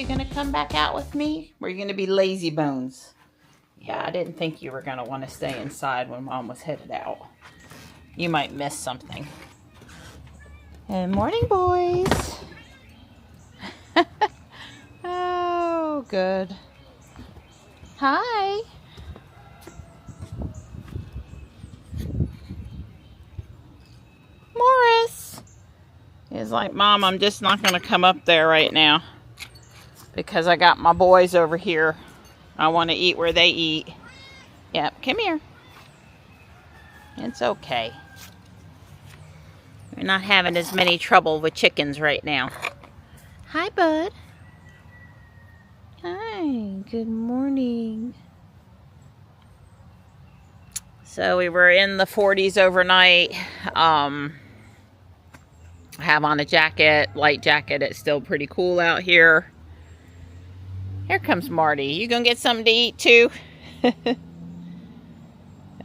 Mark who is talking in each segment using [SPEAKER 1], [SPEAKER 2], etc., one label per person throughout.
[SPEAKER 1] you gonna come back out with me? Or are you gonna be lazy bones? Yeah, I didn't think you were gonna want to stay inside when Mom was headed out. You might miss something. Good morning, boys. Oh, good. Hi. Morris. He's like, Mom, I'm just not going to come up there right now because I got my boys over here. I want to eat where they eat. Yep, come here. It's okay. We're not having as many trouble with chickens right now. Hi, bud. Hi, good morning. So we were in the 40s overnight. I have on a jacket, light jacket. It's still pretty cool out here. Here comes Marty. You gonna get something to eat too?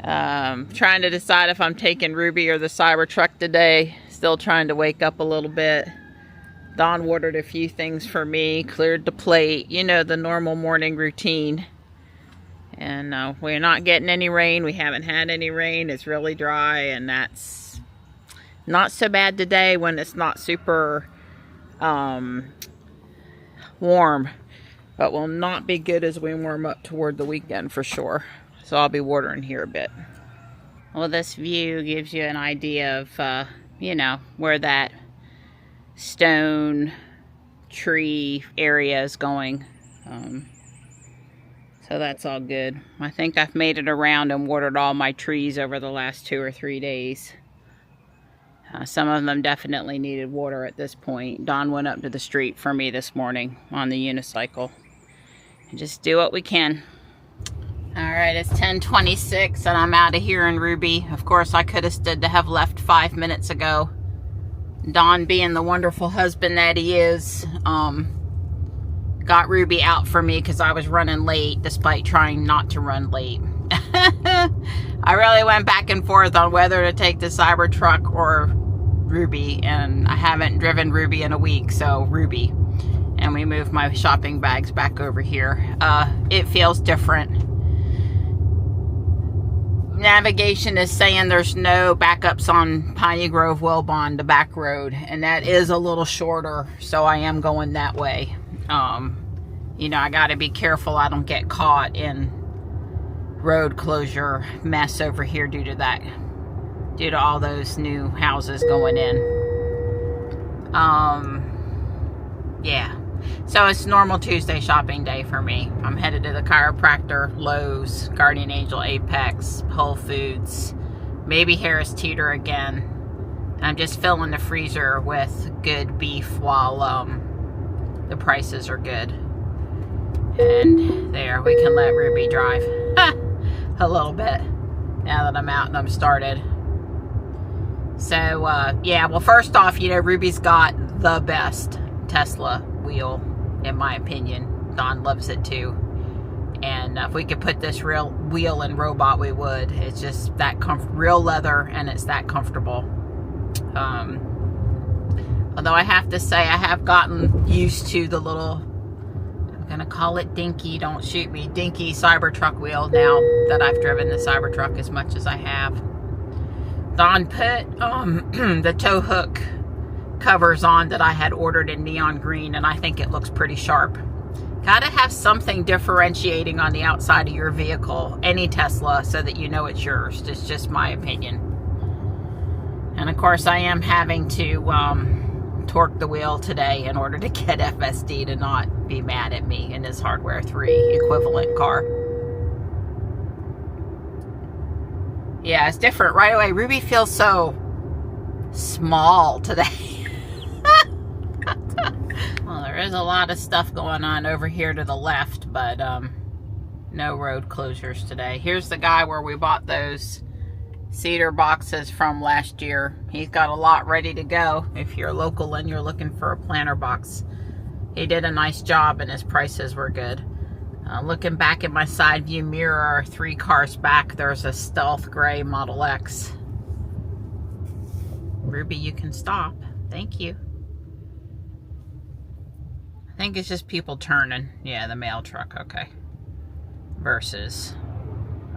[SPEAKER 1] Trying to decide if I'm taking Ruby or the Cybertruck today. Still trying to wake up a little bit. Dawn ordered a few things for me, cleared the plate, you know, the normal morning routine. And we're not getting any rain. We haven't had any rain. It's really dry, and that's not so bad today when it's not super warm. But will not be good as we warm up toward the weekend for sure. So I'll be watering here a bit. Well, this view gives you an idea of, you know, where that stone tree area is going. So that's all good. I think I've made it around and watered all my trees over the last 2 or 3 days. Some of them definitely needed water at this point. Dawn went up to the street for me this morning on the unicycle. And just do what we can. Alright, it's 10:26 and I'm out of here in Ruby. Of course, I could have stood to have left 5 minutes ago. Don, being the wonderful husband that he is, got Ruby out for me because I was running late despite trying not to run late. I really went back and forth on whether to take the Cybertruck or Ruby, and I haven't driven Ruby in a week, so Ruby. And we moved my shopping bags back over here. It feels different. Navigation is saying there's no backups on Piney Grove Wilbon, the back road, and that is a little shorter, so I am going that way. You know, I got to be careful I don't get caught in road closure mess over here due to all those new houses going in. Yeah. So it's normal Tuesday shopping day for me. I'm headed to the chiropractor, Lowe's, Guardian Angel, Apex, Whole Foods, maybe Harris Teeter again. I'm just filling the freezer with good beef while the prices are good. And there, we can let Ruby drive a little bit now that I'm out and I'm started. So, yeah, well, first off, you know, Ruby's got the best Tesla wheel, in my opinion. Dawn loves it too. And if we could put this real wheel in robot, we would. It's just that real leather, and it's that comfortable. Although I have to say, I have gotten used to the little, I'm gonna call it dinky, don't shoot me, dinky Cybertruck wheel now that I've driven the Cybertruck as much as I have. Dawn put the tow hook covers on that I had ordered in neon green, and I think it looks pretty sharp. Gotta have something differentiating on the outside of your vehicle, any Tesla, so that you know it's yours. It's just my opinion. And of course I am having to torque the wheel today in order to get FSD to not be mad at me in his Hardware 3 equivalent car. Yeah, it's different right away. Ruby feels so small today. Well, there is a lot of stuff going on over here to the left, but no road closures today. Here's the guy where we bought those cedar boxes from last year. He's got a lot ready to go if you're local and you're looking for a planter box. He did a nice job and his prices were good. Looking back at my side view mirror, 3 cars back, there's a stealth gray Model X. Ruby, you can stop. Thank you. I think it's just people turning. Yeah, the mail truck, okay. Versus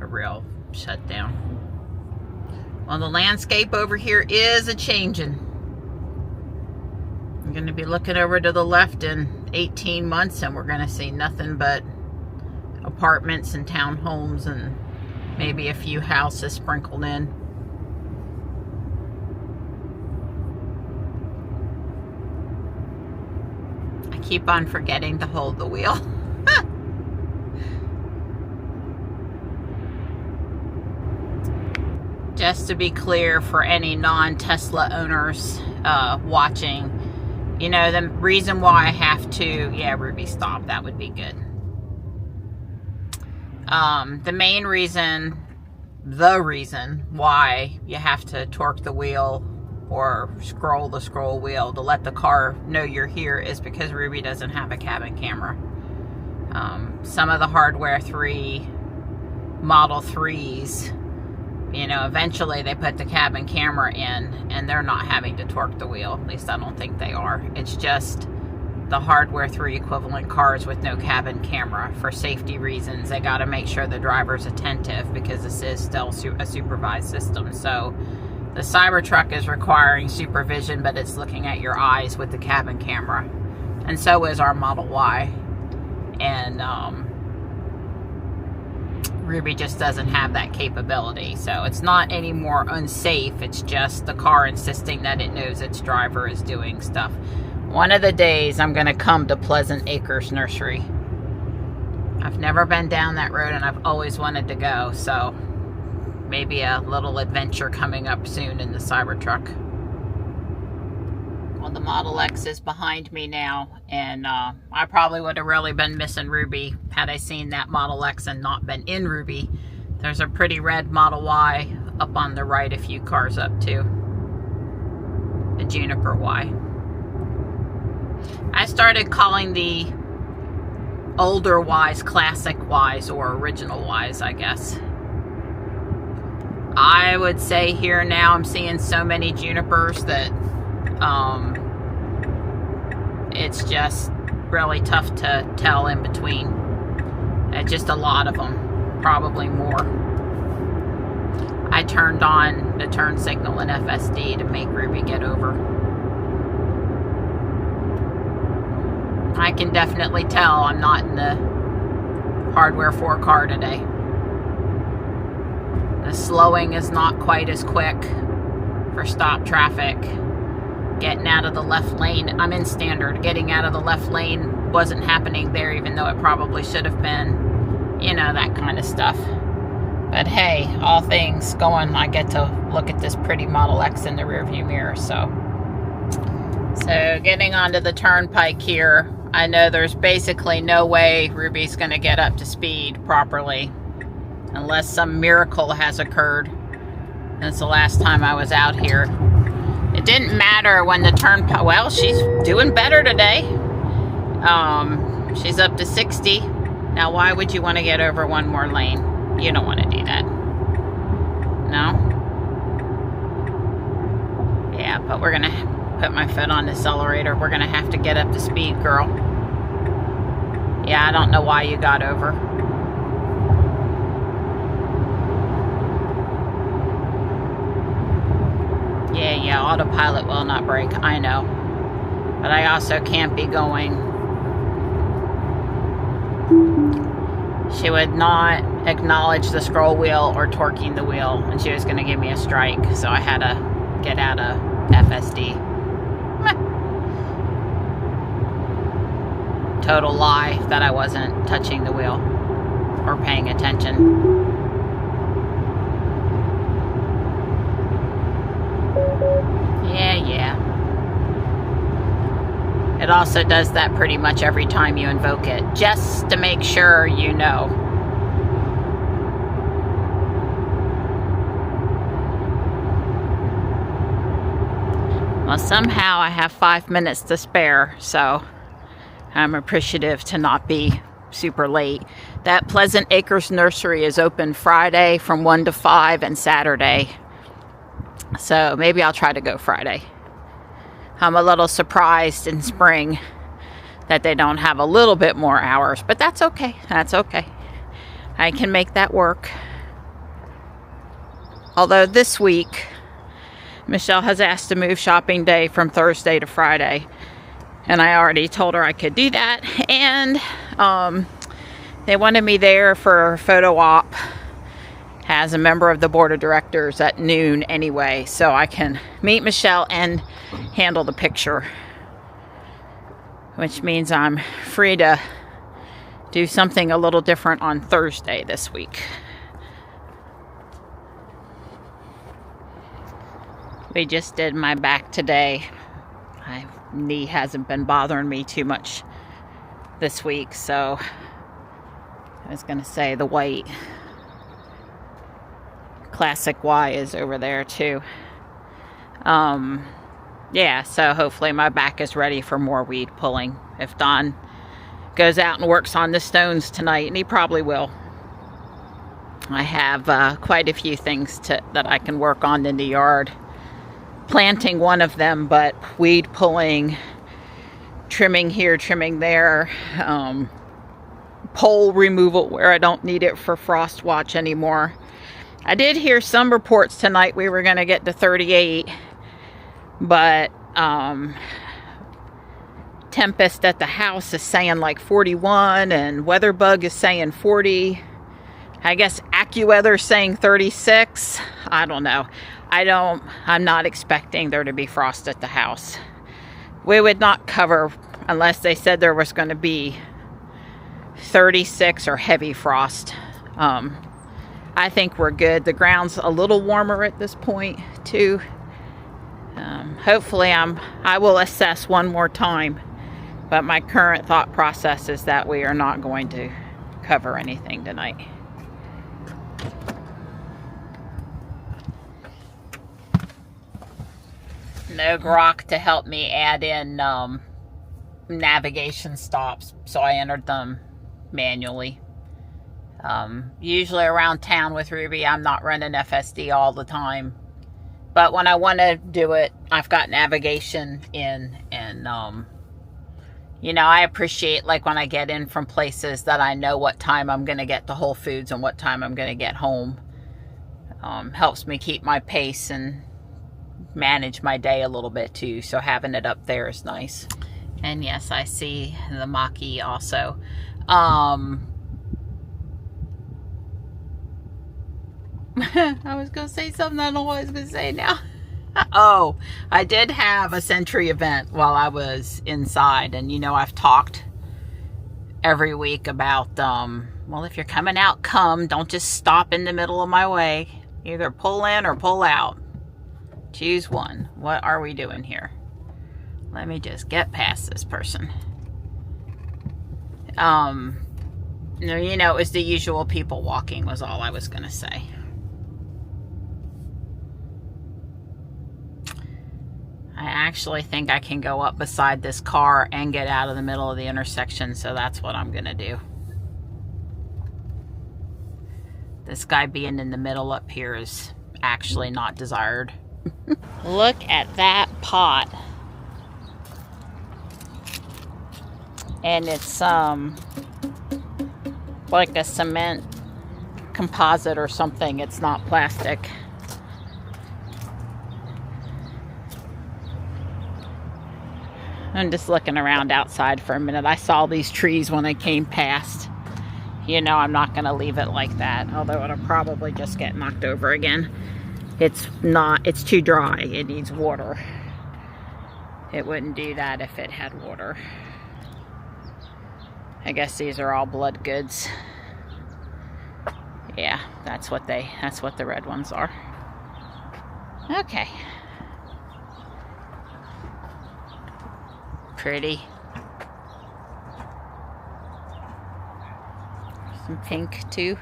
[SPEAKER 1] a real shutdown. Well, the landscape over here is a-changing. I'm going to be looking over to the left in 18 months and we're going to see nothing but apartments and townhomes and maybe a few houses sprinkled in. I keep on forgetting to hold the wheel. Just to be clear for any non-Tesla owners watching, you know, the reason why I have to, yeah, Ruby, stop, that would be good. The main reason, the reason why you have to torque the wheel or scroll the scroll wheel to let the car know you're here is because Ruby doesn't have a cabin camera. Some of the hardware 3 Model 3s, you know, eventually they put the cabin camera in and they're not having to torque the wheel. At least I don't think they are. It's just the hardware 3 equivalent cars with no cabin camera. For safety reasons, they got to make sure the driver's attentive because this is still a supervised system. So the Cybertruck is requiring supervision, but it's looking at your eyes with the cabin camera. And so is our Model Y. And Ruby just doesn't have that capability. So it's not any more unsafe. It's just the car insisting that it knows its driver is doing stuff. One of the days I'm going to come to Pleasant Acres Nursery. I've never been down that road and I've always wanted to go. So maybe a little adventure coming up soon in the Cybertruck. Well, the Model X is behind me now, and I probably would have really been missing Ruby had I seen that Model X and not been in Ruby. There's a pretty red Model Y up on the right, a few cars up too. A Juniper Y. I started calling the older Ys classic Ys or original Ys, I guess. I would say here now I'm seeing so many Junipers that it's just really tough to tell in between. Just a lot of them, probably more. I turned on the turn signal in FSD to make Ruby get over. I can definitely tell I'm not in the hardware 4 car today. The slowing is not quite as quick for stop traffic. Getting out of the left lane, I'm in standard. Getting out of the left lane wasn't happening there, even though it probably should have been. You know, that kind of stuff. But hey, all things going, I get to look at this pretty Model X in the rearview mirror, so getting onto the turnpike here, I know there's basically no way Ruby's going to get up to speed properly unless some miracle has occurred. That's the last time I was out here. It didn't matter when the turnpike, well, she's doing better today. She's up to 60. Now, why would you want to get over one more lane? You don't want to do that. No? Yeah, but we're going to put my foot on the accelerator. We're going to have to get up to speed, girl. Yeah, I don't know why you got over. Yeah, autopilot will not brake. I know. But I also can't be going. She would not acknowledge the scroll wheel or torquing the wheel, and she was going to give me a strike, so I had to get out of FSD. Total lie that I wasn't touching the wheel or paying attention. Yeah. It also does that pretty much every time you invoke it, just to make sure you know. Well, somehow I have 5 minutes to spare, so I'm appreciative to not be super late. That Pleasant Acres Nursery is open Friday from 1 to 5 and Saturday. So maybe I'll try to go Friday. I'm a little surprised in spring that they don't have a little bit more hours, but that's okay. That's okay. I can make that work. Although this week, Michelle has asked to move shopping day from Thursday to Friday. And I already told her I could do that. And they wanted me there for a photo op as a member of the board of directors at noon anyway. So I can meet Michelle and handle the picture. Which means I'm free to do something a little different on Thursday this week. We just did my back today. My knee hasn't been bothering me too much this week, so I was going to say the white Classic Y is over there too. Yeah, so hopefully my back is ready for more weed pulling. If Don goes out and works on the stones tonight, and he probably will. I have quite a few things that I can work on in the yard. Planting one of them, but weed pulling, trimming here, trimming there, pole removal where I don't need it for frost watch anymore. I did hear some reports tonight we were going to get to 38, but Tempest at the house is saying like 41, and Weatherbug is saying 40. I guess AccuWeather saying 36. I don't know. I'm not expecting there to be frost at the house. We would not cover unless they said there was going to be 36 or heavy frost. I think we're good. The ground's a little warmer at this point too. Hopefully I will assess one more time, but my current thought process is that we are not going to cover anything tonight. No grok to help me add in navigation stops, so I entered them manually. Usually around town with Ruby, I'm not running FSD all the time, but when I want to do it, I've got navigation in, and you know, I appreciate like when I get in from places that I know what time I'm going to get to Whole Foods and what time I'm going to get home. Helps me keep my pace and manage my day a little bit too, so having it up there is nice. And yes, I see the Maki also. I was gonna say something, I don't know what I was gonna say now. Oh, I did have a Sentry event while I was inside, and you know, I've talked every week about well, if you're coming out, don't just stop in the middle of my way. Either pull in or pull out. Choose one. What are we doing here? Let me just get past this person. You know, it was the usual people walking was all I was gonna say. I actually think I can go up beside this car and get out of the middle of the intersection, so that's what I'm gonna do. This guy being in the middle up here is actually not desired. Look at that pot. And it's like a cement composite or something. It's not plastic. I'm just looking around outside for a minute. I saw these trees when I came past. You know, I'm not going to leave it like that, although it'll probably just get knocked over again. It's too dry. It needs water. It wouldn't do that if it had water. I guess these are all blood goods. Yeah, that's what the red ones are. Okay. Pretty. Some pink too.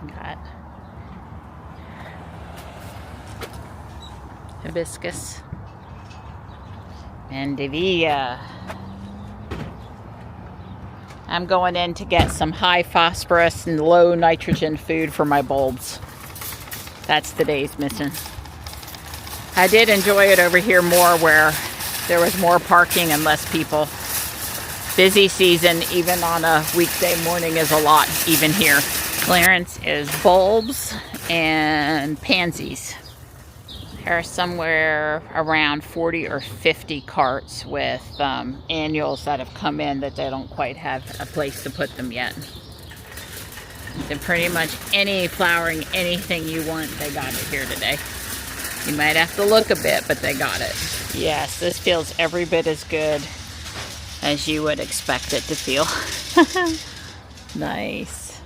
[SPEAKER 1] Got hibiscus. Mandevilla. I'm going in to get some high phosphorus and low nitrogen food for my bulbs. That's today's mission. I did enjoy it over here more where there was more parking and less people. Busy season, even on a weekday morning, is a lot, even here. Clearance is bulbs and pansies. There are somewhere around 40 or 50 carts with annuals that have come in that they don't quite have a place to put them yet. So pretty much any flowering, anything you want, they got it here today. You might have to look a bit, but they got it. Yes, this feels every bit as good as you would expect it to feel. Nice.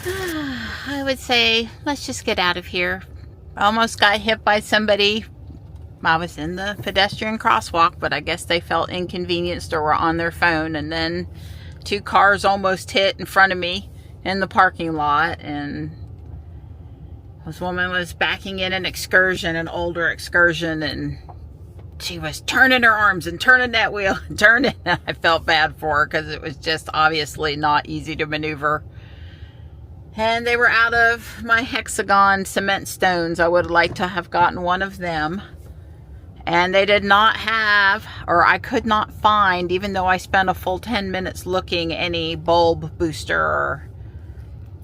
[SPEAKER 1] I would say, let's just get out of here. Almost got hit by somebody. I was in the pedestrian crosswalk, but I guess they felt inconvenienced or were on their phone, and then 2 cars almost hit in front of me in the parking lot, and this woman was backing in an excursion, an older excursion, and she was turning her arms and turning that wheel and turning. I felt bad for her because it was just obviously not easy to maneuver. And they were out of my hexagon cement stones. I would have liked to have gotten one of them. And they did not have, or I could not find, even though I spent a full 10 minutes looking, any bulb booster. Or,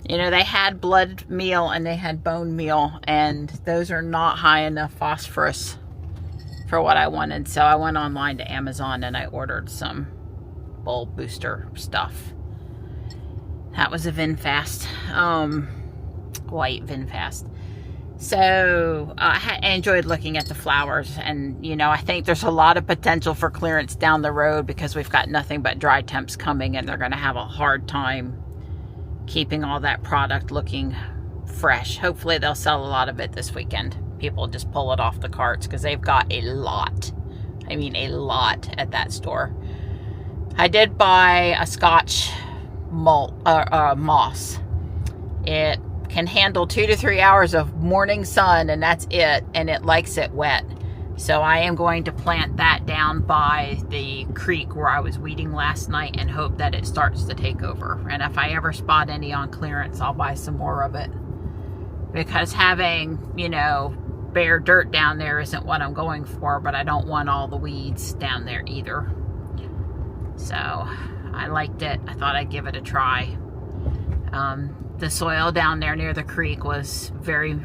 [SPEAKER 1] you know, they had blood meal and they had bone meal, and those are not high enough phosphorus for what I wanted. So I went online to Amazon and I ordered some bulb booster stuff. That was a VinFast, white VinFast. So I enjoyed looking at the flowers, and you know, I think there's a lot of potential for clearance down the road because we've got nothing but dry temps coming, and they're going to have a hard time keeping all that product looking fresh. Hopefully they'll sell a lot of it this weekend. People just pull it off the carts because they've got a lot. I mean, a lot at that store. I did buy a Scotch moss. It can handle 2 to 3 hours of morning sun, and that's it, and it likes it wet. So I am going to plant that down by the creek where I was weeding last night and hope that it starts to take over. And if I ever spot any on clearance, I'll buy some more of it, because having, you know, bare dirt down there isn't what I'm going for, but I don't want all the weeds down there either. So I liked it. I thought I'd give it a try. The soil down there near the creek was very,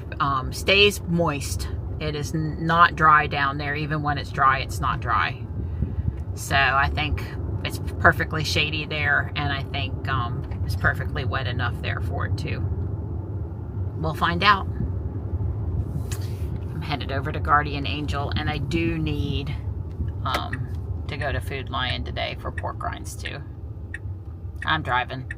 [SPEAKER 1] stays moist. It is not dry down there. Even when it's dry, it's not dry. So I think it's perfectly shady there, and I think it's perfectly wet enough there for it too. We'll find out. I'm headed over to Guardian Angel, and I do need to go to Food Lion today for pork rinds too. I'm driving.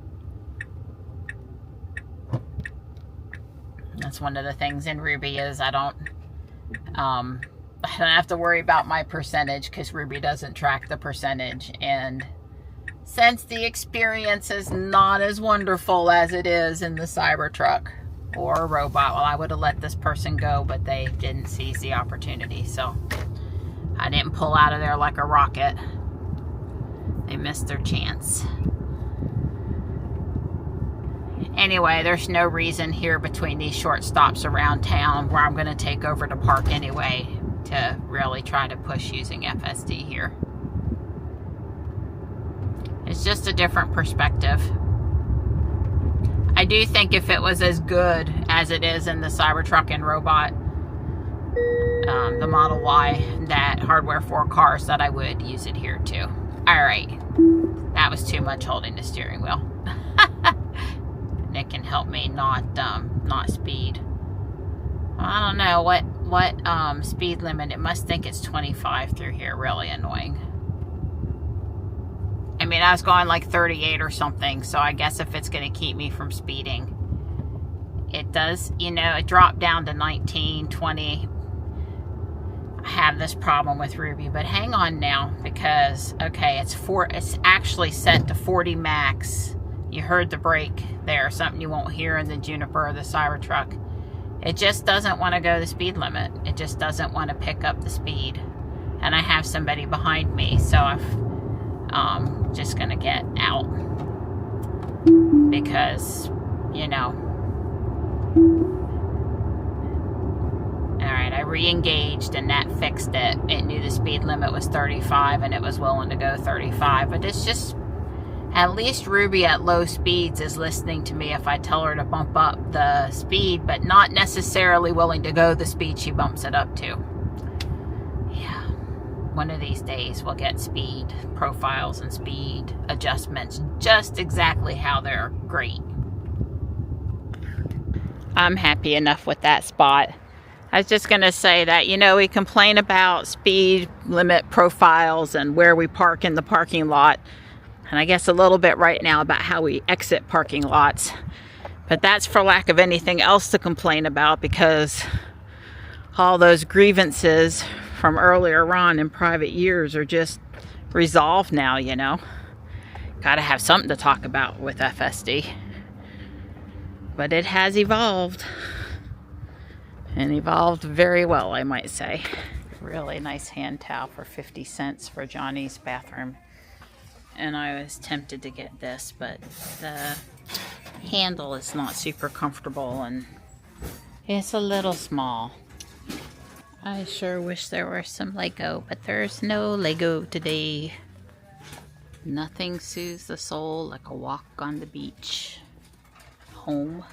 [SPEAKER 1] That's one of the things in Ruby is I don't have to worry about my percentage because Ruby doesn't track the percentage. And since the experience is not as wonderful as it is in the Cybertruck or a robot, well, I would have let this person go, but they didn't seize the opportunity. So I didn't pull out of there like a rocket. They missed their chance. Anyway, there's no reason here between these short stops around town where I'm going to take over to park anyway to really try to push using FSD here. It's just a different perspective. I do think if it was as good as it is in the Cybertruck and robot, the Model Y, that hardware for cars, that I would use it here too. Alright, that was too much holding the steering wheel. Nick can help me not speed. I don't know what speed limit. It must think it's 25 through here. Really annoying. I mean, I was going like 38 or something, so I guess if it's going to keep me from speeding, it does, you know, it dropped down to 19, 20. I have this problem with Ruby, but hang on now, because okay, it's actually set to 40 max. You heard the brake there, something you won't hear in the Juniper or the Cybertruck. It just doesn't want to go the speed limit. It just doesn't want to pick up the speed. And I have somebody behind me, so I'm just gonna get out. Because, you know. re-engaged, and that fixed it. It knew the speed limit was 35 and it was willing to go 35. But it's just, at least Ruby at low speeds is listening to me if I tell her to bump up the speed, but not necessarily willing to go the speed she bumps it up to. Yeah, one of these days we'll get speed profiles and speed adjustments just exactly how they're great. I'm happy enough with that spot. I was just going to say that, you know, we complain about speed limit profiles and where we park in the parking lot. And I guess a little bit right now about how we exit parking lots. But that's for lack of anything else to complain about, because all those grievances from earlier on in private years are just resolved now, you know. Got to have something to talk about with FSD. But it has evolved. And evolved very well, I might say. Really nice hand towel for 50 cents for Johnny's bathroom. And I was tempted to get this, but the handle is not super comfortable and it's a little small. I sure wish there were some Lego, but there's no Lego today. Nothing soothes the soul like a walk on the beach. Home.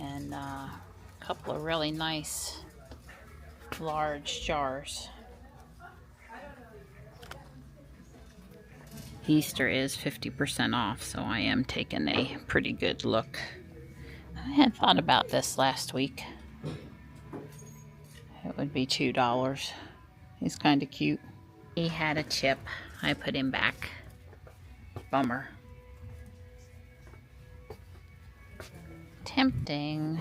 [SPEAKER 1] And a couple of really nice large jars. Easter is 50% off, so I am taking a pretty good look. I had thought about this last week. It would be $2. He's kind of cute. He had a chip. I put him back. Bummer. Tempting.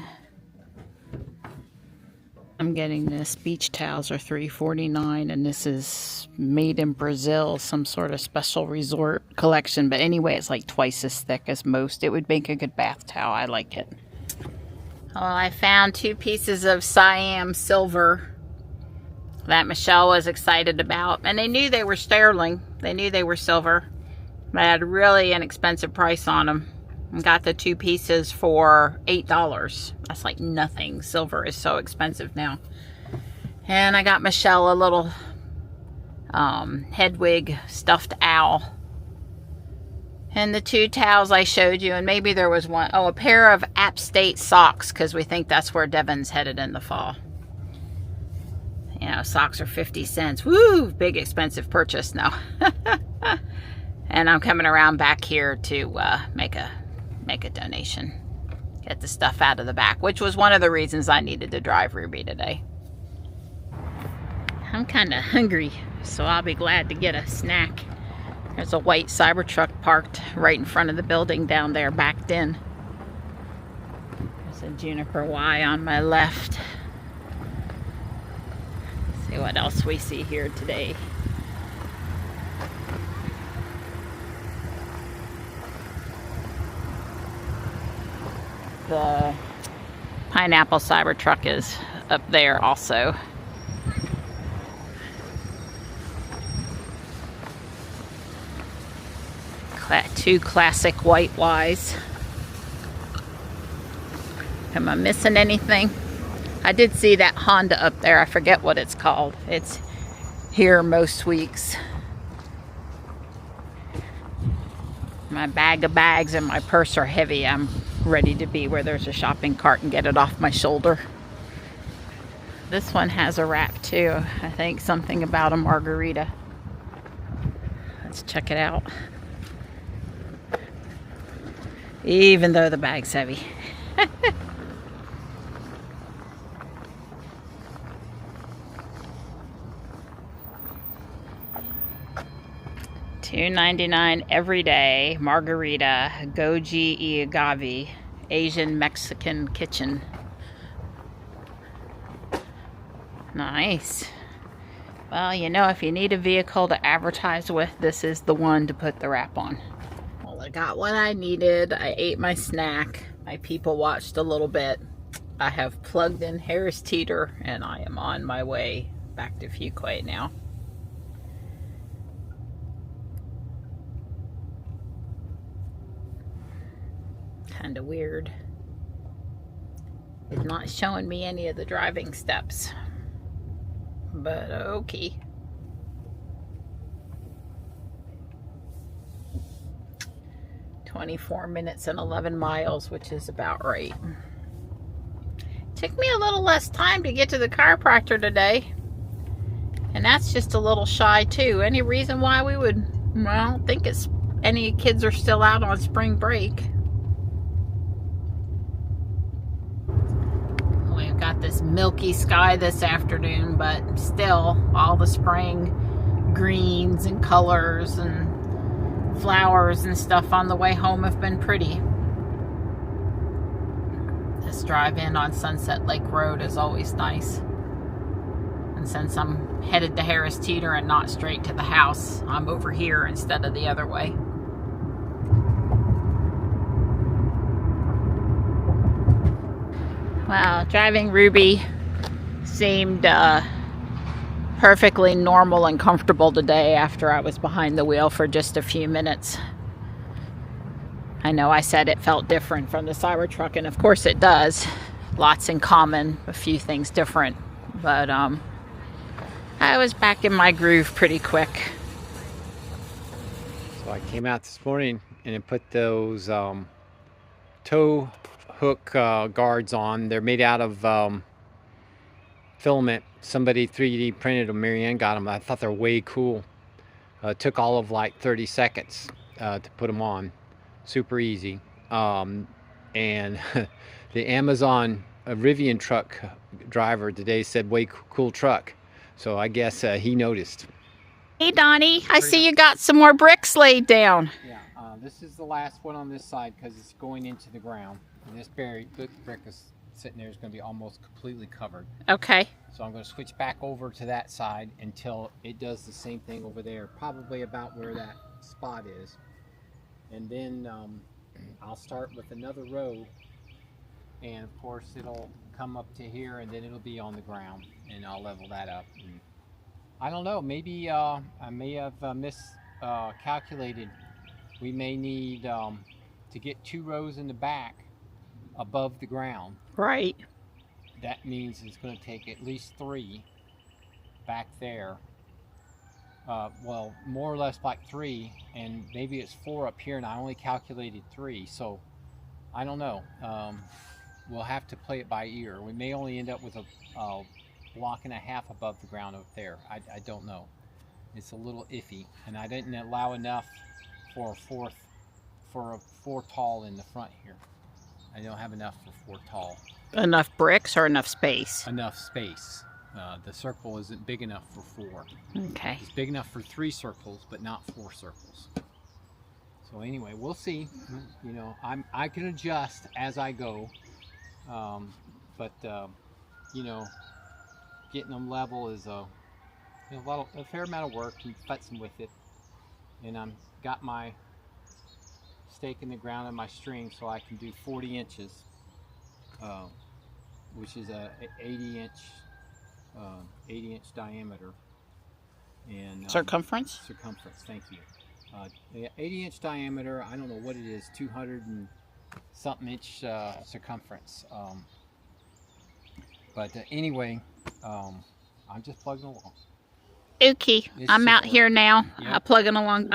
[SPEAKER 1] I'm getting this. Beach towels are $3.49, and this is made in Brazil, some sort of special resort collection. But anyway, it's like twice as thick as most. It would make a good bath towel. I like it. Well, I found 2 pieces of Cyan silver that Michelle was excited about. And they knew they were sterling. They knew they were silver. But I had a really inexpensive price on them. And got the 2 pieces for $8. That's like nothing. Silver is so expensive now. And I got Michelle a little Hedwig stuffed owl. And the 2 towels I showed you, and maybe there was one, oh, a pair of App State socks, because we think that's where Devon's headed in the fall. You know, socks are 50 cents. Woo! Big expensive purchase now. And I'm coming around back here to make a donation. Get the stuff out of the back, which was one of the reasons I needed to drive Ruby today. I'm kind of hungry, so I'll be glad to get a snack. There's a white Cybertruck parked right in front of the building down there, backed in. There's a Juniper Y on my left. Let's see what else we see here today. The pineapple Cybertruck is up there also. Two classic white Ys. Am I missing anything? I did see that Honda up there. I forget what it's called. It's here most weeks. My bag of bags and my purse are heavy. I'm ready to be where there's a shopping cart and get it off my shoulder. This one has a wrap too. I think something about a margarita. Let's check it out. Even though the bag's heavy. $2.99 every day. Margarita, goji y agave, Asian Mexican kitchen. Nice. Well, you know, if you need a vehicle to advertise with, this is the one to put the wrap on. Well, I got what I needed. I ate my snack. My people watched a little bit. I have plugged in Harris Teeter, and I am on my way back to Fuquay now. Kind of weird. It's not showing me any of the driving steps. but okay. "24 minutes and 11 miles, which is about right. Took me a little less time to get to the chiropractor today. And that's just a little shy too. Any reason why we would, well, I don't think it's any kids are still out on spring break. We've got this milky sky this afternoon, but still all the spring greens and colors and flowers and stuff on the way home have been pretty. This drive in on Sunset Lake Road is always nice. And since I'm headed to Harris Teeter and not straight to the house, I'm over here instead of the other way. Wow, driving Ruby seemed perfectly normal and comfortable today after I was behind the wheel for just a few minutes. I know I said it felt different from the Cybertruck, and of course it does. Lots in common, a few things different, but I was back in my groove pretty quick.
[SPEAKER 2] So I came out this morning and it put those tow hook guards on. They're made out of filament. Somebody 3D printed them. Marianne got them. I thought they're way cool. It took all of like 30 seconds to put them on. Super easy. And the Amazon Rivian truck driver today said, "Way cool truck." So I guess he noticed.
[SPEAKER 1] Hey Donnie, I see you got some more bricks laid down.
[SPEAKER 2] Yeah, this is the last one on this side because it's going into the ground. And this brick is sitting there is going to be almost completely covered.
[SPEAKER 1] Okay.
[SPEAKER 2] So I'm going to switch back over to that side until it does the same thing over there, probably about where that spot is. And then I'll start with another row, and of course it'll come up to here, and then it'll be on the ground, and I'll level that up. And I don't know, maybe I may have miscalculated. We may need to get 2 rows in the back above the ground.
[SPEAKER 1] Right.
[SPEAKER 2] That means it's going to take at least 3 back there. Well, more or less like 3, and maybe it's 4 up here, and I only calculated 3. So I don't know. We'll have to play it by ear. We may only end up with a block and a half above the ground up there. I don't know. It's a little iffy, and I didn't allow enough for a 4 tall in the front here. I don't have enough for 4 tall.
[SPEAKER 1] Enough bricks or enough space?
[SPEAKER 2] Enough space. The circle isn't big enough for 4.
[SPEAKER 1] Okay.
[SPEAKER 2] It's big enough for 3 circles, but not 4 circles. So anyway, we'll see. You know, I can adjust as I go, but you know, getting them level is a fair amount of work and futzing with it. And I'm got my stake in the ground and my string, so I can do 40 inches, which is a 80 inch diameter. And
[SPEAKER 1] circumference?
[SPEAKER 2] Circumference, thank you. 80 inch diameter, I don't know what it is, 200 and something inch circumference. But anyway, I'm just plugging along.
[SPEAKER 1] Okay, I'm out here now.
[SPEAKER 2] Yep.
[SPEAKER 1] I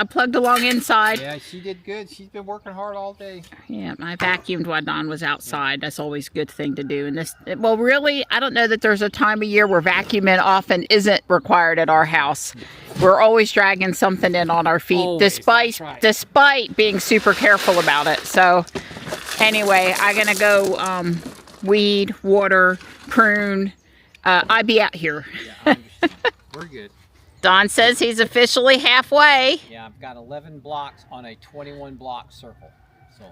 [SPEAKER 1] plugged along inside.
[SPEAKER 2] Yeah, she did good. She's been working hard all day.
[SPEAKER 1] Yeah, I vacuumed while Don was outside. That's always a good thing to do. And this, well, really, I don't know that there's a time of year where vacuuming often isn't required at our house. We're always dragging something in on our feet,
[SPEAKER 2] always,
[SPEAKER 1] despite being super careful about it. So, anyway, I'm gonna go weed, water, prune. I'll be out here.
[SPEAKER 2] Yeah, I understand. We're good.
[SPEAKER 1] Don says he's officially halfway.
[SPEAKER 2] Yeah, I've got 11 blocks on a 21 block circle. So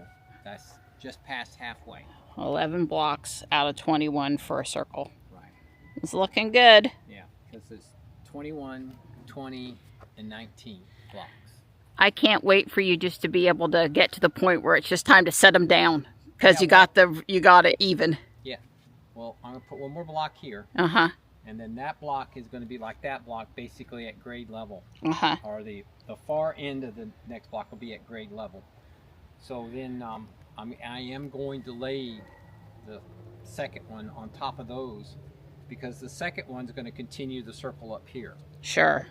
[SPEAKER 2] that's just past halfway.
[SPEAKER 1] 11 blocks out of 21 for a circle.
[SPEAKER 2] Right.
[SPEAKER 1] It's looking good.
[SPEAKER 2] Yeah, because it's 21, 20, and 19 blocks.
[SPEAKER 1] I can't wait for you just to be able to get to the point where it's just time to set them down, because
[SPEAKER 2] Yeah,
[SPEAKER 1] you got it even.
[SPEAKER 2] Yeah. Well, I'm gonna put one more block here.
[SPEAKER 1] Uh-huh.
[SPEAKER 2] And then that block is going to be like that block, basically at grade level.
[SPEAKER 1] Uh-huh.
[SPEAKER 2] Or the far end of the next block will be at grade level. So then I am going to lay the second one on top of those because the second one's going to continue the circle up here.
[SPEAKER 1] Sure.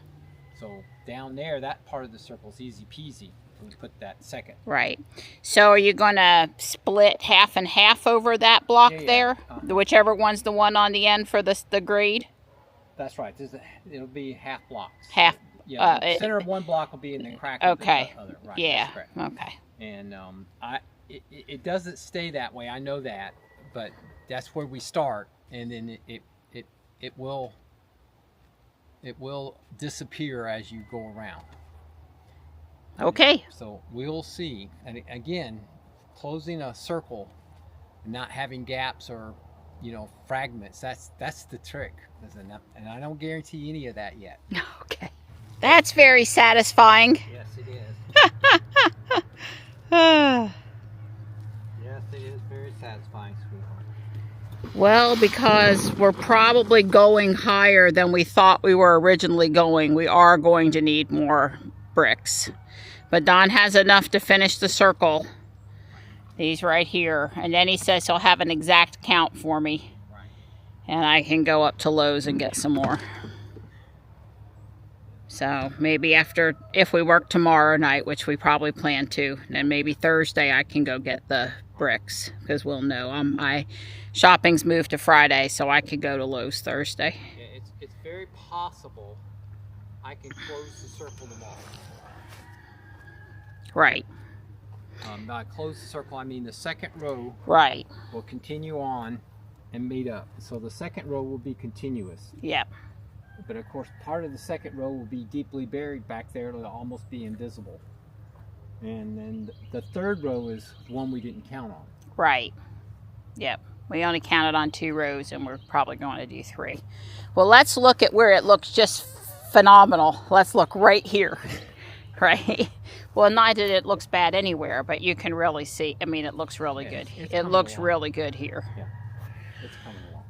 [SPEAKER 2] So down there, that part of the circle is easy peasy. We put that second.
[SPEAKER 1] Right. So are you going to split half and half over that block there? Whichever one's the one on the end for the grade?
[SPEAKER 2] That's right. It'll be half blocks.
[SPEAKER 1] Half.
[SPEAKER 2] Yeah. The center of one block will be in the crack of the other. Right.
[SPEAKER 1] Yeah. Okay.
[SPEAKER 2] And it doesn't stay that way. I know that, but that's where we start, and then it will disappear as you go around.
[SPEAKER 1] Okay.
[SPEAKER 2] So we'll see. And again, closing a circle and not having gaps or, you know, fragments, that's the trick. And I don't guarantee any of that yet.
[SPEAKER 1] Okay. That's very satisfying.
[SPEAKER 2] Yes, it is. Yes, it is very satisfying, sweetheart.
[SPEAKER 1] Well, because we're probably going higher than we thought we were originally going, we are going to need more bricks. But Don has enough to finish the circle. These right here. And then he says he'll have an exact count for me.
[SPEAKER 2] Right.
[SPEAKER 1] And I can go up to Lowe's and get some more. So maybe if we work tomorrow night, which we probably plan to, then maybe Thursday I can go get the bricks. Because we'll know. My shopping's moved to Friday, so I could go to Lowe's Thursday.
[SPEAKER 2] Yeah, it's very possible I can close the circle tomorrow.
[SPEAKER 1] Right.
[SPEAKER 2] By close the circle, I mean the second row
[SPEAKER 1] right.
[SPEAKER 2] will continue on and meet up. So the second row will be continuous.
[SPEAKER 1] Yep.
[SPEAKER 2] But of course, part of the second row will be deeply buried back there. It'll almost be invisible. And then the third row is one we didn't count on.
[SPEAKER 1] Right. Yep. We only counted on 2 rows, and we're probably going to do 3. Well, let's look at where it looks just phenomenal. Let's look right here. Right? Well, not that it looks bad anywhere, but you can really see. I mean, it looks really good. It looks really good here.
[SPEAKER 2] Yeah, it's coming along.